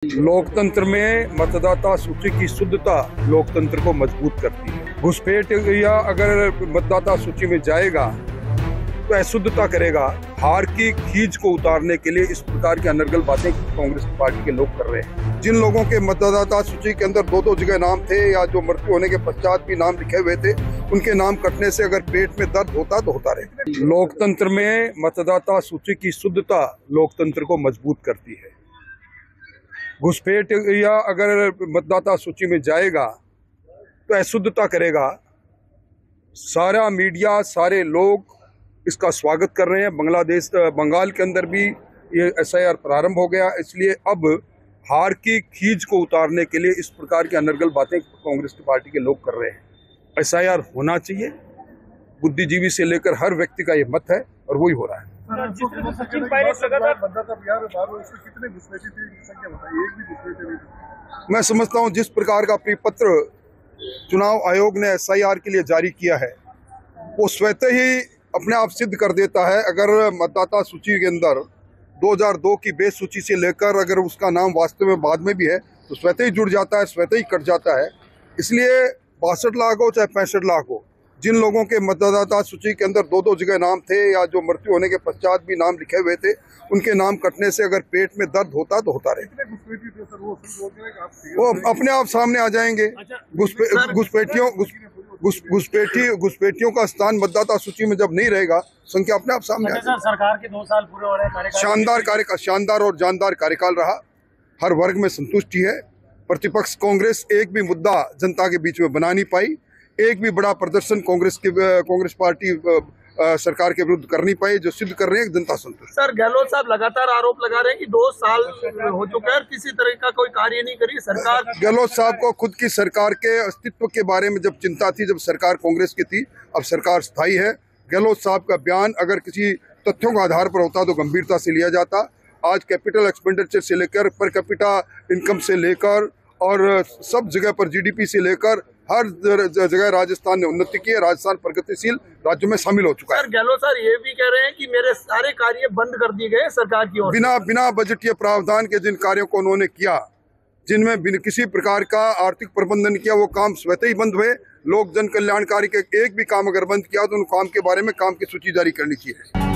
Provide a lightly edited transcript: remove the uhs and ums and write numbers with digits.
लोकतंत्र में मतदाता सूची की शुद्धता लोकतंत्र को मजबूत करती है। घुसपैठ या अगर मतदाता सूची में जाएगा तो अशुद्धता करेगा। हार की खींच को उतारने के लिए इस प्रकार की अनर्गल बातें कांग्रेस पार्टी के लोग कर रहे हैं। जिन लोगों के मतदाता सूची के अंदर दो जगह नाम थे या जो मृत्यु होने के पश्चात भी नाम लिखे हुए थे, उनके नाम कटने से अगर पेट में दर्द होता तो होता रहे। लोकतंत्र में मतदाता सूची की शुद्धता लोकतंत्र को मजबूत करती है। घुसपैठ या अगर मतदाता सूची में जाएगा तो अशुद्धता करेगा। सारा मीडिया, सारे लोग इसका स्वागत कर रहे हैं। बंगाल के अंदर भी ये SIR प्रारंभ हो गया, इसलिए अब हार की खींच को उतारने के लिए इस प्रकार की अनर्गल बातें कांग्रेस की पार्टी के लोग कर रहे हैं। SIR होना चाहिए, बुद्धिजीवी से लेकर हर व्यक्ति का ये मत है और वही हो रहा है। मैं समझता हूं जिस प्रकार का परिपत्र चुनाव आयोग ने SIR के लिए जारी किया है वो स्वतः ही अपने आप सिद्ध कर देता है। अगर मतदाता सूची के अंदर 2002 की बेस सूची से लेकर अगर उसका नाम वास्तव में बाद में भी है तो स्वतः ही जुड़ जाता है, स्वतः ही कट जाता है। इसलिए 62 लाख हो चाहे 65 लाख हो, जिन लोगों के मतदाता सूची के अंदर दो जगह नाम थे या जो मृत्यु होने के पश्चात भी नाम लिखे हुए थे, उनके नाम कटने से अगर पेट में दर्द होता तो होता रहे। वो अपने आप सामने आ जाएंगे। घुसपैठियों का स्थान मतदाता सूची में जब नहीं रहेगा, संख्या अपने आप सामने आ जाएगी। सरकार के 2 साल पूरे हो रहे हैं, शानदार और जानदार कार्यकाल रहा। हर वर्ग में संतुष्टि है। प्रतिपक्ष कांग्रेस एक भी मुद्दा जनता के बीच में बना नहीं पाई। एक भी बड़ा प्रदर्शन कांग्रेस पार्टी सरकार के विरुद्ध कर नहीं पाई, जो सिद्ध कर रहे हैं जनता संतुष्ट। सर, गहलोत साहब लगातार आरोप लगा रहे हैं कि 2 साल हो चुका है, किसी तरह का कोई कार्य नहीं करी सरकार। गहलोत साहब को खुद की सरकार के अस्तित्व के बारे में जब चिंता थी, जब सरकार कांग्रेस की थी, अब सरकार स्थायी है। गहलोत साहब का बयान अगर किसी तथ्यों के आधार पर होता तो गंभीरता से लिया जाता। आज कैपिटल एक्सपेंडिचर से लेकर पर कैपिटा इनकम से लेकर और सब जगह पर GDP से लेकर हर जगह राजस्थान ने उन्नति की है। राजस्थान प्रगतिशील राज्यों में शामिल हो चुका है। सर, गहलोत सर ये भी कह रहे हैं कि मेरे सारे कार्य बंद कर दिए गए सरकार की ओर। बिना बजटीय प्रावधान के जिन कार्यों को उन्होंने किया, जिनमें किसी प्रकार का आर्थिक प्रबंधन किया, वो काम स्वतः ही बंद हुए। लोक जन कल्याणकारी के एक भी काम अगर बंद किया तो उन काम के बारे में काम की सूची जारी करनी चाहिए।